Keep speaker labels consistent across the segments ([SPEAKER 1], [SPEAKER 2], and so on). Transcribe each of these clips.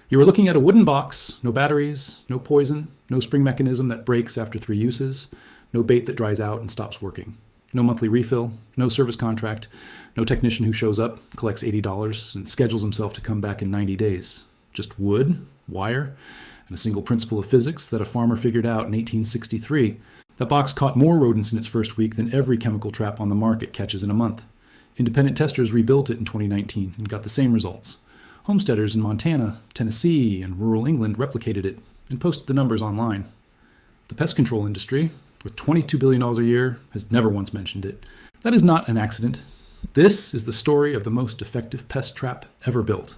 [SPEAKER 1] You are looking at a wooden box, no batteries, no poison, no spring mechanism that breaks after 3 uses, no bait that dries out and stops working, no monthly refill, no service contract, no technician who shows up, collects $80, and schedules himself to come back in 90 days. Just wood, wire, and a single principle of physics that a farmer figured out in 1863. That box caught more rodents in its first week than every chemical trap on the market catches in a month. Independent testers rebuilt it in 2019 and got the same results. Homesteaders in Montana, Tennessee, and rural England replicated it and posted the numbers online. The pest control industry, with $22 billion a year, has never once mentioned it. That is not an accident. This is the story of the most effective pest trap ever built.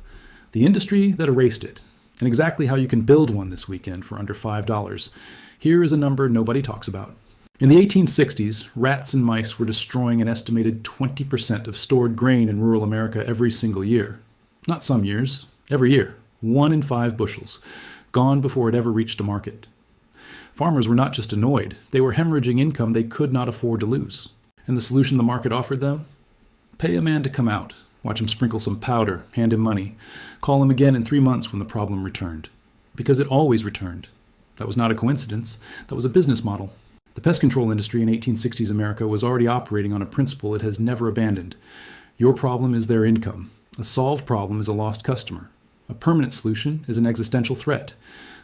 [SPEAKER 1] The industry that erased it, and exactly how you can build one this weekend for under $5. Here is a number nobody talks about. In the 1860s, rats and mice were destroying an estimated 20% of stored grain in rural America every single year. Not some years, every year. 1 in 5 bushels, gone before it ever reached a market. Farmers were not just annoyed, they were hemorrhaging income they could not afford to lose. And the solution the market offered them? Pay a man to come out, watch him sprinkle some powder, hand him money, call him again in 3 months when the problem returned. Because it always returned. That was not a coincidence, that was a business model. The pest control industry in 1860s America was already operating on a principle it has never abandoned. Your problem is their income. A solved problem is a lost customer. A permanent solution is an existential threat.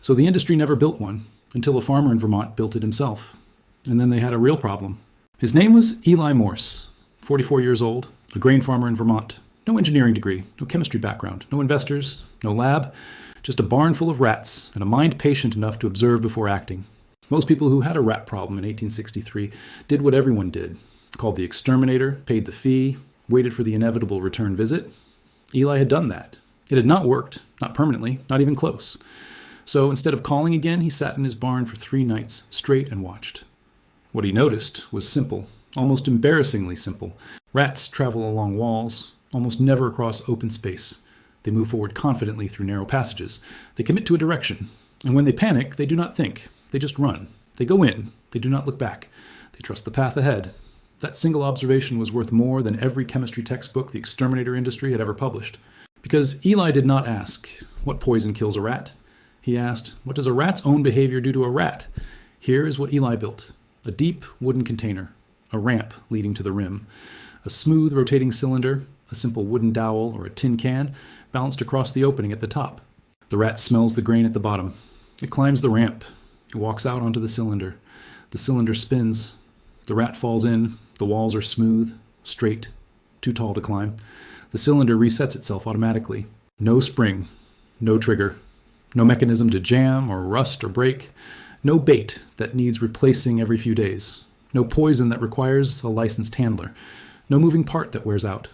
[SPEAKER 1] So the industry never built one, until a farmer in Vermont built it himself. And then they had a real problem. His name was Eli Morse, 44 years old, a grain farmer in Vermont. No engineering degree, no chemistry background, no investors, no lab, just a barn full of rats and a mind patient enough to observe before acting. Most people who had a rat problem in 1863 did what everyone did, called the exterminator, paid the fee, waited for the inevitable return visit. Eli had done that. It had not worked, not permanently, not even close. So instead of calling again, he sat in his barn for 3 nights straight and watched. What he noticed was simple, almost embarrassingly simple. Rats travel along walls, almost never across open space. They move forward confidently through narrow passages. They commit to a direction. And when they panic, they do not think. They just run. They go in. They do not look back. They trust the path ahead. That single observation was worth more than every chemistry textbook the exterminator industry had ever published. Because Eli did not ask, what poison kills a rat? He asked, what does a rat's own behavior do to a rat? Here is what Eli built. A deep wooden container. A ramp leading to the rim. A smooth rotating cylinder. A simple wooden dowel or a tin can balanced across the opening at the top. The rat smells the grain at the bottom. It climbs the ramp. It walks out onto the cylinder. The cylinder spins. The rat falls in. The walls are smooth, straight, too tall to climb. The cylinder resets itself automatically. No spring, no trigger, no mechanism to jam or rust or break, no bait that needs replacing every few days, no poison that requires a licensed handler, no moving part that wears out.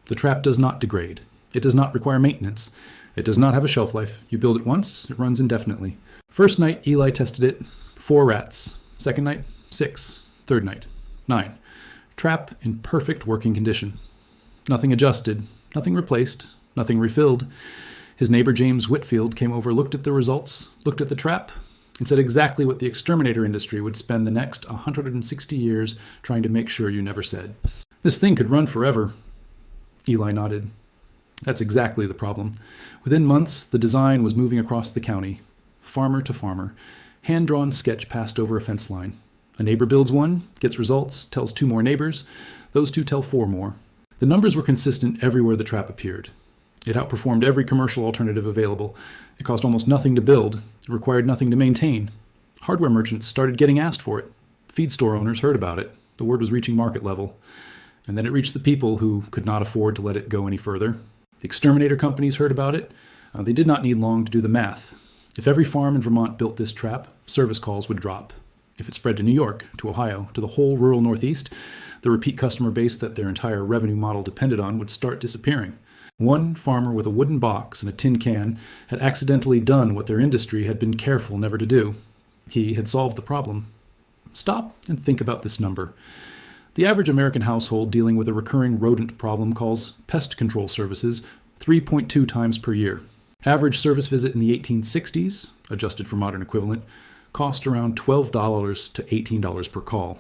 [SPEAKER 1] The trap does not degrade. It does not require maintenance. It does not have a shelf life. You build it once, it runs indefinitely. First night, Eli tested it, 4 rats. Second night, 6. Third night, 9. Trap in perfect working condition. Nothing adjusted, nothing replaced, nothing refilled. His neighbor James Whitfield came over, looked at the results, looked at the trap, and said exactly what the exterminator industry would spend the next 160 years trying to make sure you never said. This thing could run forever. Eli nodded. That's exactly the problem. Within months, the design was moving across the county, farmer to farmer, hand-drawn sketch passed over a fence line. A neighbor builds one, gets results, tells 2 more neighbors. Those 2 tell 4 more. The numbers were consistent everywhere the trap appeared. It outperformed every commercial alternative available. It cost almost nothing to build. It required nothing to maintain. Hardware merchants started getting asked for it. Feed store owners heard about it. The word was reaching market level. And then it reached the people who could not afford to let it go any further. The exterminator companies heard about it. They did not need long to do the math. If every farm in Vermont built this trap, service calls would drop. If it spread to New York, to Ohio, to the whole rural Northeast, the repeat customer base that their entire revenue model depended on would start disappearing. One farmer with a wooden box and a tin can had accidentally done what their industry had been careful never to do. He had solved the problem. Stop and think about this number. The average American household dealing with a recurring rodent problem calls pest control services 3.2 times per year. Average service visit in the 1860s, adjusted for modern equivalent, cost around $12 to $18 per call.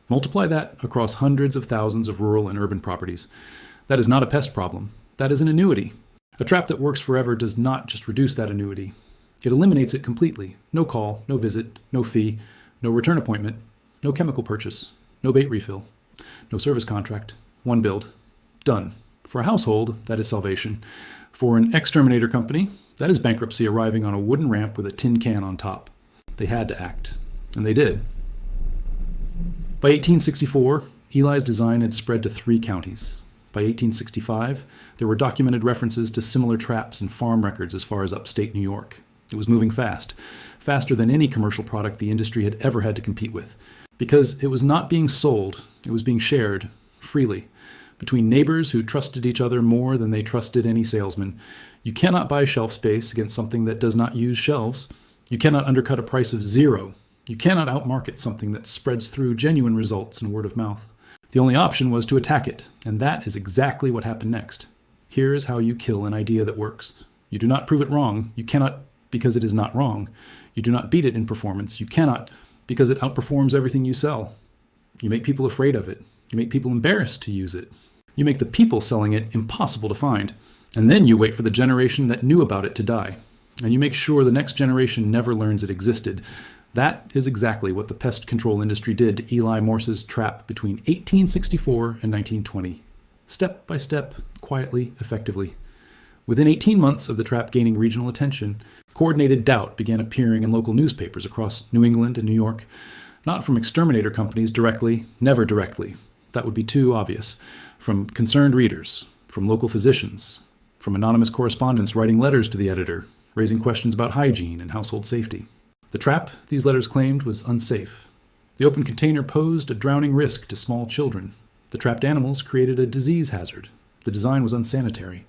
[SPEAKER 1] Multiply that across hundreds of thousands of rural and urban properties. That is not a pest problem. That is an annuity. A trap that works forever does not just reduce that annuity. It eliminates it completely. No call, no visit, no fee, no return appointment, no chemical purchase, no bait refill, no service contract, one build. Done. For a household, that is salvation. For an exterminator company, that is bankruptcy arriving on a wooden ramp with a tin can on top. They had to act, and they did. By 1864, Eli's design had spread to 3 counties. By 1865, there were documented references to similar traps in farm records as far as upstate New York. It was moving fast, faster than any commercial product the industry had ever had to compete with, because it was not being sold, it was being shared freely between neighbors who trusted each other more than they trusted any salesman. You cannot buy shelf space against something that does not use shelves. You cannot undercut a price of 0. You cannot outmarket something that spreads through genuine results and word of mouth. The only option was to attack it, and that is exactly what happened next. Here is how you kill an idea that works. You do not prove it wrong. You cannot, because it is not wrong. You do not beat it in performance. You cannot, because it outperforms everything you sell. You make people afraid of it. You make people embarrassed to use it. You make the people selling it impossible to find. And then you wait for the generation that knew about it to die. And you make sure the next generation never learns it existed. That is exactly what the pest control industry did to Eli Morse's trap between 1864 and 1920. Step by step, quietly, effectively. Within 18 months of the trap gaining regional attention, coordinated doubt began appearing in local newspapers across New England and New York. Not from exterminator companies directly, never directly. That would be too obvious. From concerned readers, from local physicians, from anonymous correspondents writing letters to the editor, raising questions about hygiene and household safety. The trap, these letters claimed, was unsafe. The open container posed a drowning risk to small children. The trapped animals created a disease hazard. The design was unsanitary.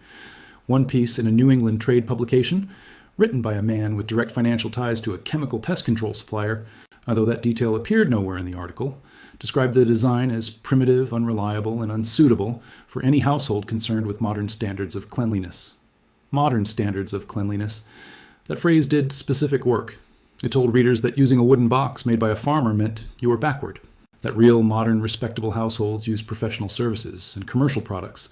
[SPEAKER 1] One piece in a New England trade publication, written by a man with direct financial ties to a chemical pest control supplier, although that detail appeared nowhere in the article, described the design as primitive, unreliable, and unsuitable for any household concerned with modern standards of cleanliness. Modern standards of cleanliness. That phrase did specific work. It told readers that using a wooden box made by a farmer meant you were backward. That real, modern, respectable households use professional services and commercial products.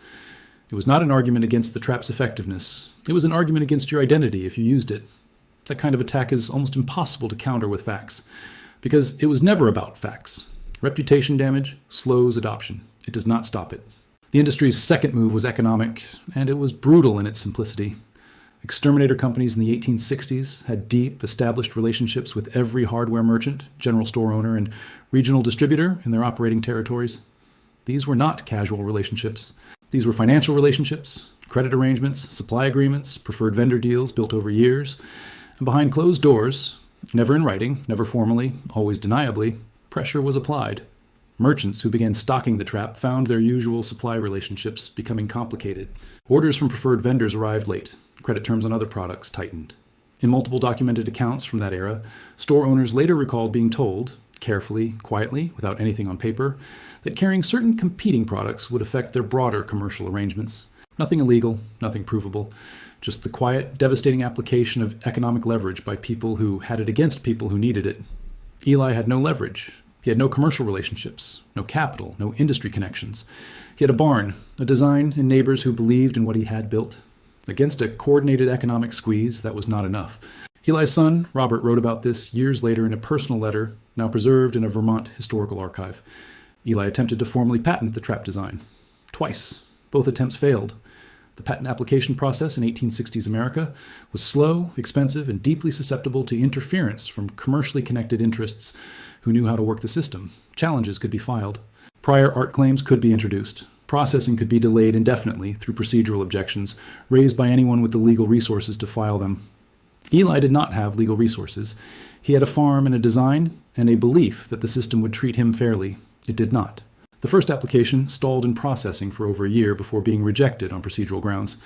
[SPEAKER 1] It was not an argument against the trap's effectiveness. It was an argument against your identity if you used it. That kind of attack is almost impossible to counter with facts, because it was never about facts. Reputation damage slows adoption. It does not stop it. The industry's second move was economic, and it was brutal in its simplicity. Exterminator companies in the 1860s had deep, established relationships with every hardware merchant, general store owner, and regional distributor in their operating territories. These were not casual relationships. These were financial relationships, credit arrangements, supply agreements, preferred vendor deals built over years. And behind closed doors, never in writing, never formally, always deniably, pressure was applied. Merchants who began stocking the trap found their usual supply relationships becoming complicated. Orders from preferred vendors arrived late. Credit terms on other products tightened. In multiple documented accounts from that era, store owners later recalled being told, carefully, quietly, without anything on paper, that carrying certain competing products would affect their broader commercial arrangements. Nothing illegal, nothing provable, just the quiet, devastating application of economic leverage by people who had it against people who needed it. Eli had no leverage. He had no commercial relationships, no capital, no industry connections. He had a barn, a design, and neighbors who believed in what he had built. Against a coordinated economic squeeze, that was not enough. Eli's son, Robert, wrote about this years later in a personal letter, now preserved in a Vermont historical archive. Eli attempted to formally patent the trap design. Twice. Both attempts failed. The patent application process in 1860s America was slow, expensive, and deeply susceptible to interference from commercially connected interests who knew how to work the system. Challenges could be filed. Prior art claims could be introduced. Processing could be delayed indefinitely through procedural objections raised by anyone with the legal resources to file them. Eli did not have legal resources. He had a farm and a design and a belief that the system would treat him fairly. It did not. The first application stalled in processing for over a year before being rejected on procedural grounds.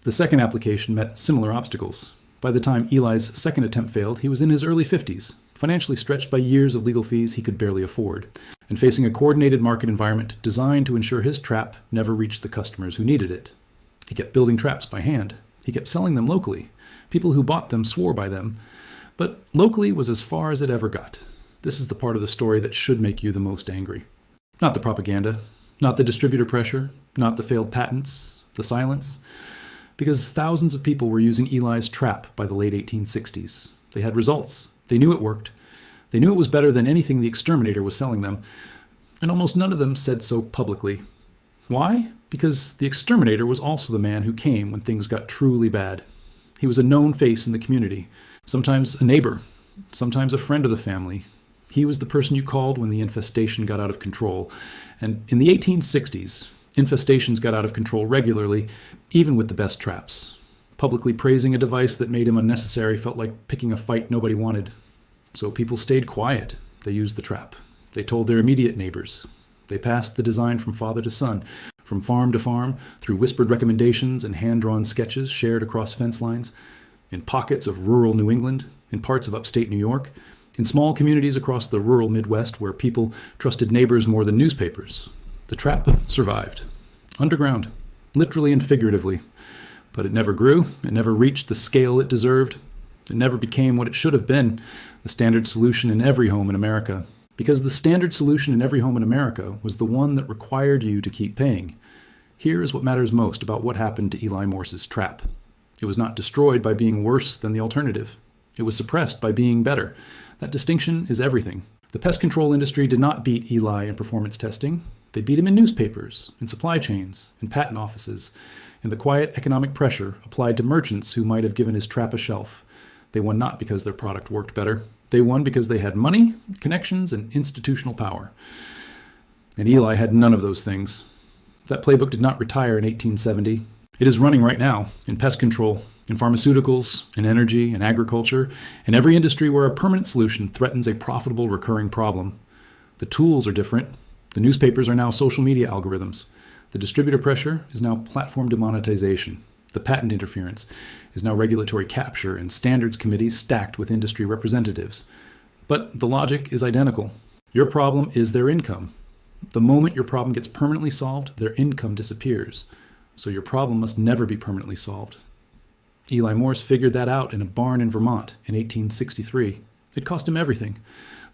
[SPEAKER 1] The second application met similar obstacles. By the time Eli's second attempt failed, he was in his early 50s, financially stretched by years of legal fees he could barely afford, and facing a coordinated market environment designed to ensure his trap never reached the customers who needed it. He kept building traps by hand. He kept selling them locally. People who bought them swore by them. But locally was as far as it ever got. This is the part of the story that should make you the most angry. Not the propaganda, not the distributor pressure, not the failed patents, the silence. Because thousands of people were using Eli's trap by the late 1860s. They had results. They knew it worked. They knew it was better than anything the exterminator was selling them. And almost none of them said so publicly. Why? Because the exterminator was also the man who came when things got truly bad. He was a known face in the community, sometimes a neighbor, sometimes a friend of the family. He was the person you called when the infestation got out of control. And in the 1860s, infestations got out of control regularly, even with the best traps. Publicly praising a device that made him unnecessary felt like picking a fight nobody wanted. So people stayed quiet. They used the trap. They told their immediate neighbors. They passed the design from father to son, from farm to farm, through whispered recommendations and hand-drawn sketches shared across fence lines, in pockets of rural New England, in parts of upstate New York, in small communities across the rural Midwest where people trusted neighbors more than newspapers. The trap survived. Underground, literally and figuratively. But it never grew. It never reached the scale it deserved. It never became what it should have been, the standard solution in every home in America. Because the standard solution in every home in America was the one that required you to keep paying. Here is what matters most about what happened to Eli Morse's trap. It was not destroyed by being worse than the alternative. It was suppressed by being better. That distinction is everything. The pest control industry did not beat Eli in performance testing. They beat him in newspapers, in supply chains, in patent offices, in the quiet economic pressure applied to merchants who might have given his trap a shelf. They won not because their product worked better. They won because they had money, connections, and institutional power. And Eli had none of those things. That playbook did not retire in 1870. It is running right now in pest control, in pharmaceuticals, in energy, in agriculture, in every industry where a permanent solution threatens a profitable recurring problem. The tools are different. The newspapers are now social media algorithms. The distributor pressure is now platform demonetization. The patent interference is now regulatory capture and standards committees stacked with industry representatives. But the logic is identical. Your problem is their income. The moment your problem gets permanently solved, their income disappears. So your problem must never be permanently solved. Eli Morse figured that out in a barn in Vermont in 1863. It cost him everything.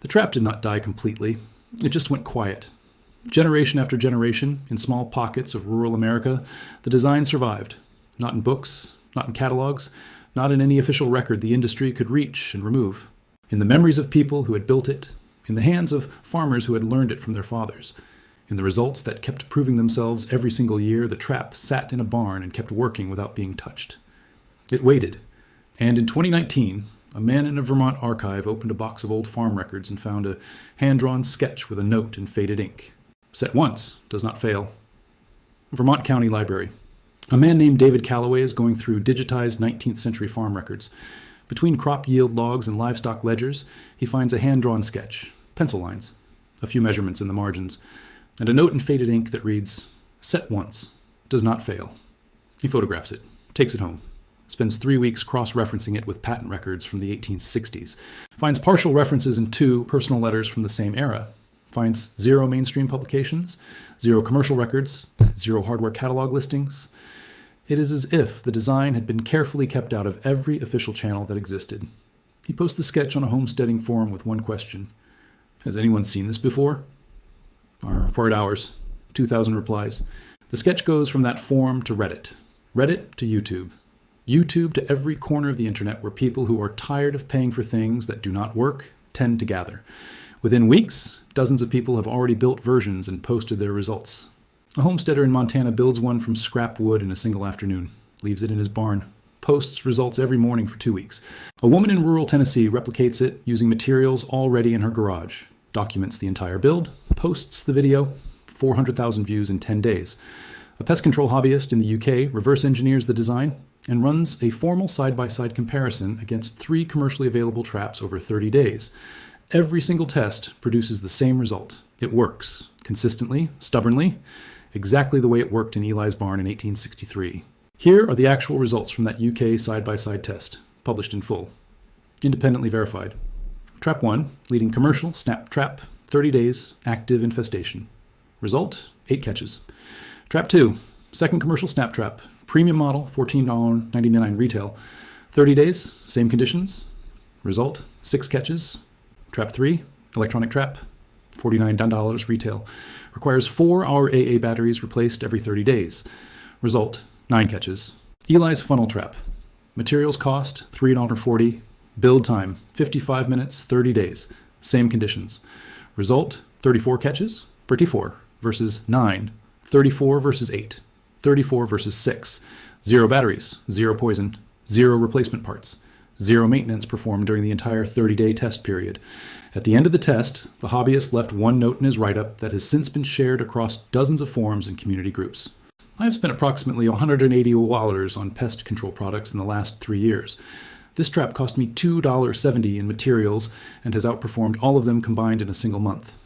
[SPEAKER 1] The trap did not die completely. It just went quiet. Generation after generation, in small pockets of rural America, the design survived. Not in books, not in catalogs, not in any official record the industry could reach and remove. In the memories of people who had built it, in the hands of farmers who had learned it from their fathers, in the results that kept proving themselves every single year, the trap sat in a barn and kept working without being touched. It waited, and in 2019, a man in a Vermont archive opened a box of old farm records and found a hand-drawn sketch with a note in faded ink. Set once, does not fail. Vermont County Library. A man named David Calloway is going through digitized 19th century farm records. Between crop yield logs and livestock ledgers, he finds a hand-drawn sketch, pencil lines, a few measurements in the margins, and a note in faded ink that reads, "Set once, does not fail." He photographs it, takes it home, spends 3 weeks cross-referencing it with patent records from the 1860s, finds partial references in 2 personal letters from the same era, finds 0 mainstream publications, 0 commercial records, 0 hardware catalog listings. It is as if the design had been carefully kept out of every official channel that existed. He posts the sketch on a homesteading forum with one question. Has anyone seen this before? For 8 hours, 2,000 replies. The sketch goes from that forum to Reddit, Reddit to YouTube, YouTube to every corner of the internet where people who are tired of paying for things that do not work tend to gather. Within weeks, dozens of people have already built versions and posted their results. A homesteader in Montana builds one from scrap wood in a single afternoon, leaves it in his barn, posts results every morning for 2 weeks. A woman in rural Tennessee replicates it using materials already in her garage, documents the entire build, posts the video, 400,000 views in 10 days. A pest control hobbyist in the UK reverse engineers the design and runs a formal side-by-side comparison against 3 commercially available traps over 30 days. Every single test produces the same result. It works, consistently, stubbornly, exactly the way it worked in Eli's barn in 1863. Here are the actual results from that UK side-by-side test, published in full. Independently verified. Trap 1, leading commercial, snap trap, 30 days, active infestation. Result, 8 catches. Trap 2, second commercial snap trap, premium model, $14.99 retail. 30 days, same conditions. Result, 6 catches. Trap 3, electronic trap, $49 retail. Requires 4 hour AA batteries replaced every 30 days. Result, 9 catches. Eli's funnel trap. Materials cost $3.40. Build time 55 minutes, 30 days. Same conditions. Result 34 catches, 34 versus 9, 34 versus 8, 34 versus 6. 0 batteries, 0 poison, 0 replacement parts, 0 maintenance performed during the entire 30-day test period. At the end of the test, the hobbyist left one note in his write-up that has since been shared across dozens of forums and community groups. I have spent approximately $180 on pest control products in the last 3 years. This trap cost me $2.70 in materials and has outperformed all of them combined in a single month.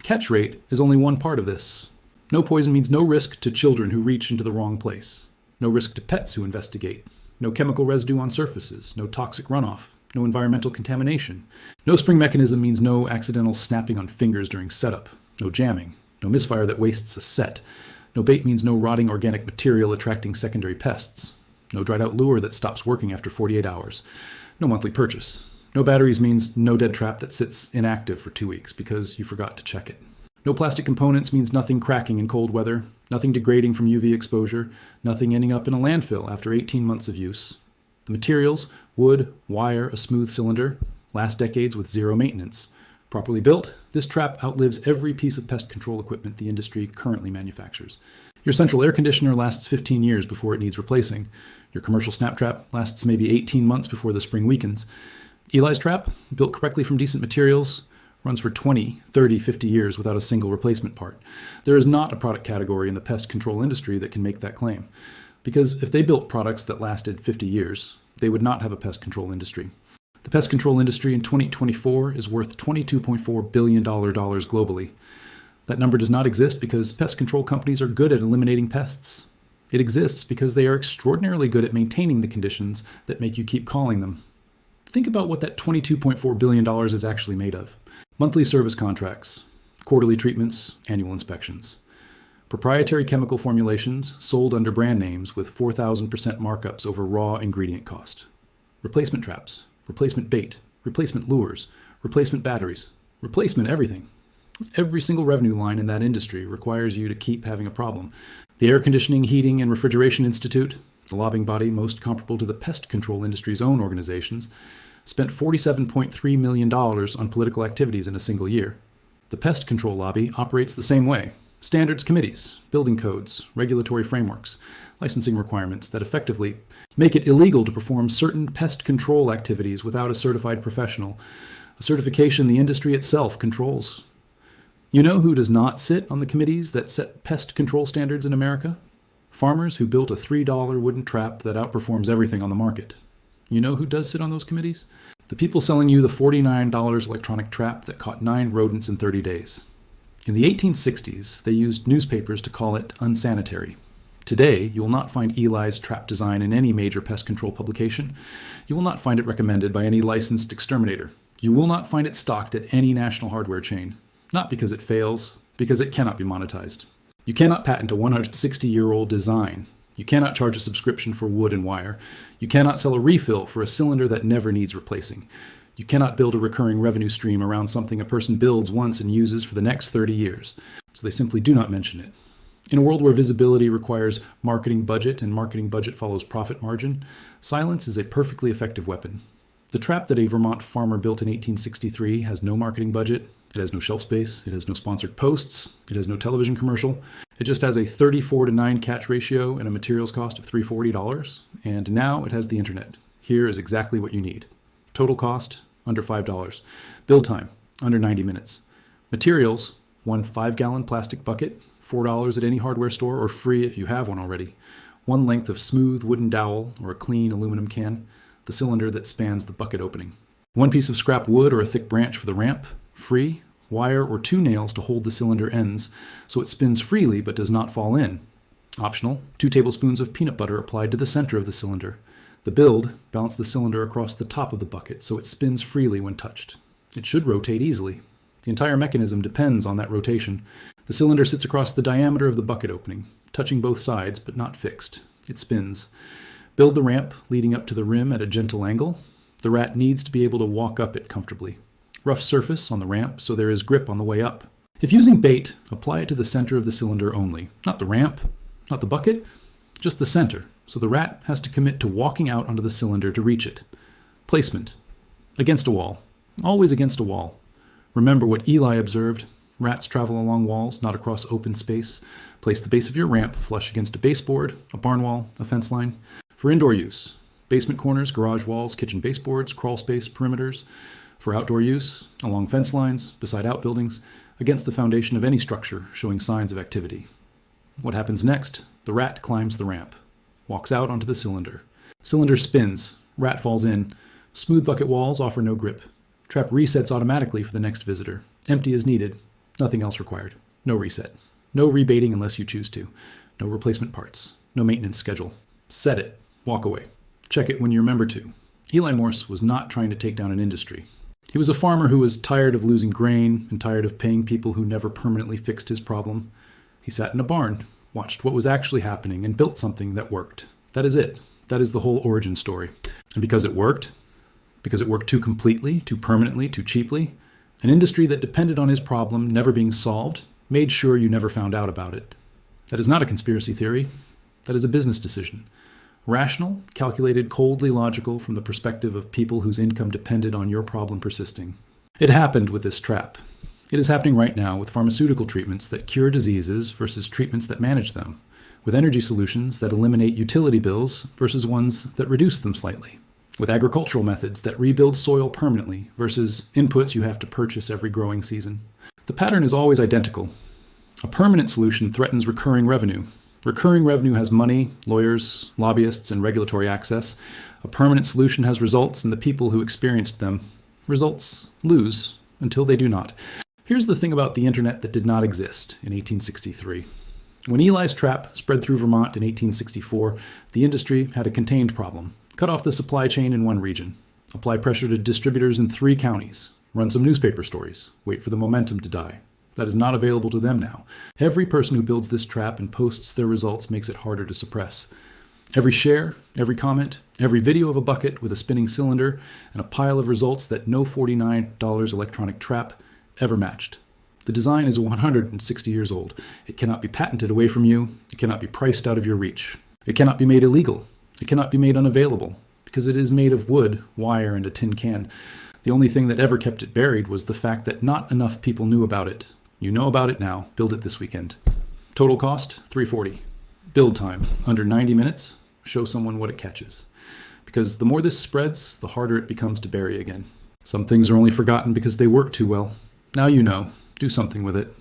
[SPEAKER 1] Catch rate is only one part of this. No poison means no risk to children who reach into the wrong place. No risk to pets who investigate. No chemical residue on surfaces. No toxic runoff. No environmental contamination. No spring mechanism means no accidental snapping on fingers during setup. No jamming. No misfire that wastes a set. No bait means no rotting organic material attracting secondary pests. No dried out lure that stops working after 48 hours. No monthly purchase. No batteries means no dead trap that sits inactive for 2 weeks because you forgot to check it. No plastic components means nothing cracking in cold weather, nothing degrading from UV exposure, nothing ending up in a landfill after 18 months of use. The materials, wood, wire, a smooth cylinder, last decades with 0 maintenance. Properly built, this trap outlives every piece of pest control equipment the industry currently manufactures. Your central air conditioner lasts 15 years before it needs replacing. Your commercial snap trap lasts maybe 18 months before the spring weakens. Eli's trap, built correctly from decent materials, runs for 20, 30, 50 years without a single replacement part. There is not a product category in the pest control industry that can make that claim. Because if they built products that lasted 50 years, they would not have a pest control industry. The pest control industry in 2024 is worth $22.4 billion globally. That number does not exist because pest control companies are good at eliminating pests. It exists because they are extraordinarily good at maintaining the conditions that make you keep calling them. Think about what that $22.4 billion is actually made of. Monthly service contracts, quarterly treatments, annual inspections. Proprietary chemical formulations sold under brand names with 4,000% markups over raw ingredient cost. Replacement traps, replacement bait, replacement lures, replacement batteries, replacement everything. Every single revenue line in that industry requires you to keep having a problem. The Air Conditioning, Heating, and Refrigeration Institute, the lobbying body most comparable to the pest control industry's own organizations, spent $47.3 million on political activities in a single year. The pest control lobby operates the same way. Standards committees, building codes, regulatory frameworks, licensing requirements that effectively make it illegal to perform certain pest control activities without a certified professional, a certification the industry itself controls. You know who does not sit on the committees that set pest control standards in America? Farmers who built a $3 wooden trap that outperforms everything on the market. You know who does sit on those committees? The people selling you the $49 electronic trap that caught 9 rodents in 30 days. In the 1860s, they used newspapers to call it unsanitary. Today, you will not find Eli's trap design in any major pest control publication. You will not find it recommended by any licensed exterminator. You will not find it stocked at any national hardware chain. Not because it fails, because it cannot be monetized. You cannot patent a 160-year-old design. You cannot charge a subscription for wood and wire. You cannot sell a refill for a cylinder that never needs replacing. You cannot build a recurring revenue stream around something a person builds once and uses for the next 30 years. So they simply do not mention it. In a world where visibility requires marketing budget and marketing budget follows profit margin, silence is a perfectly effective weapon. The trap that a Vermont farmer built in 1863 has no marketing budget. It has no shelf space, it has no sponsored posts, it has no television commercial. It just has a 34-to-9 catch ratio and a materials cost of $340, and now it has the internet. Here is exactly what you need. Total cost, under $5. Build time, under 90 minutes. Materials, one 5-gallon plastic bucket, $4 at any hardware store or free if you have one already. One length of smooth wooden dowel or a clean aluminum can, the cylinder that spans the bucket opening. One piece of scrap wood or a thick branch for the ramp, free, wire or 2 nails to hold the cylinder ends so it spins freely but does not fall in. Optional, 2 tablespoons of peanut butter applied to the center of the cylinder. The build, balance the cylinder across the top of the bucket so it spins freely when touched. It should rotate easily. The entire mechanism depends on that rotation. The cylinder sits across the diameter of the bucket opening, touching both sides but not fixed. It spins. Build the ramp leading up to the rim at a gentle angle. The rat needs to be able to walk up it comfortably. Rough surface on the ramp so there is grip on the way up. If using bait, apply it to the center of the cylinder only. Not the ramp, not the bucket, just the center. so the rat has to commit to walking out onto the cylinder to reach it. Placement. Against a wall. Always against a wall. Remember what Eli observed. Rats travel along walls, not across open space. Place the base of your ramp flush against a baseboard, a barn wall, a fence line. For indoor use, basement corners, garage walls, kitchen baseboards, crawl space perimeters. For outdoor use, along fence lines, beside outbuildings, against the foundation of any structure showing signs of activity. What happens next? The rat climbs the ramp, walks out onto the cylinder. Cylinder spins, rat falls in. Smooth bucket walls offer no grip. Trap resets automatically for the next visitor. Empty as needed. Nothing else required. No reset. No rebaiting unless you choose to. No replacement parts. No maintenance schedule. Set it. Walk away. Check it when you remember to. Eli Morse was not trying to take down an industry. He was a farmer who was tired of losing grain and tired of paying people who never permanently fixed his problem. He sat in a barn, watched what was actually happening, and built something that worked. That is it. That is the whole origin story. And because it worked too completely, too permanently, too cheaply, an industry that depended on his problem never being solved made sure you never found out about it. That is not a conspiracy theory. That is a business decision. Rational, calculated, coldly logical from the perspective of people whose income depended on your problem persisting. It happened with this trap. It is happening right now with pharmaceutical treatments that cure diseases versus treatments that manage them, with energy solutions that eliminate utility bills versus ones that reduce them slightly, with agricultural methods that rebuild soil permanently versus inputs you have to purchase every growing season. The pattern is always identical. A permanent solution threatens recurring revenue. Recurring revenue has money, lawyers, lobbyists, and regulatory access. A permanent solution has results, and the people who experienced them. Results lose until they do not. Here's the thing about the internet that did not exist in 1863. When Eli's trap spread through Vermont in 1864, the industry had a contained problem. Cut off the supply chain in one region. Apply pressure to distributors in 3 counties. Run some newspaper stories. Wait for the momentum to die. That is not available to them now. Every person who builds this trap and posts their results makes it harder to suppress. Every share, every comment, every video of a bucket with a spinning cylinder, and a pile of results that no $49 electronic trap ever matched. The design is 160 years old. It cannot be patented away from you. It cannot be priced out of your reach. It cannot be made illegal. It cannot be made unavailable, because it is made of wood, wire, and a tin can. The only thing that ever kept it buried was the fact that not enough people knew about it. You know about it now. Build it this weekend. Total cost, $340. Build time, under 90 minutes. Show someone what it catches. Because the more this spreads, the harder it becomes to bury again. Some things are only forgotten because they work too well. Now you know. Do something with it.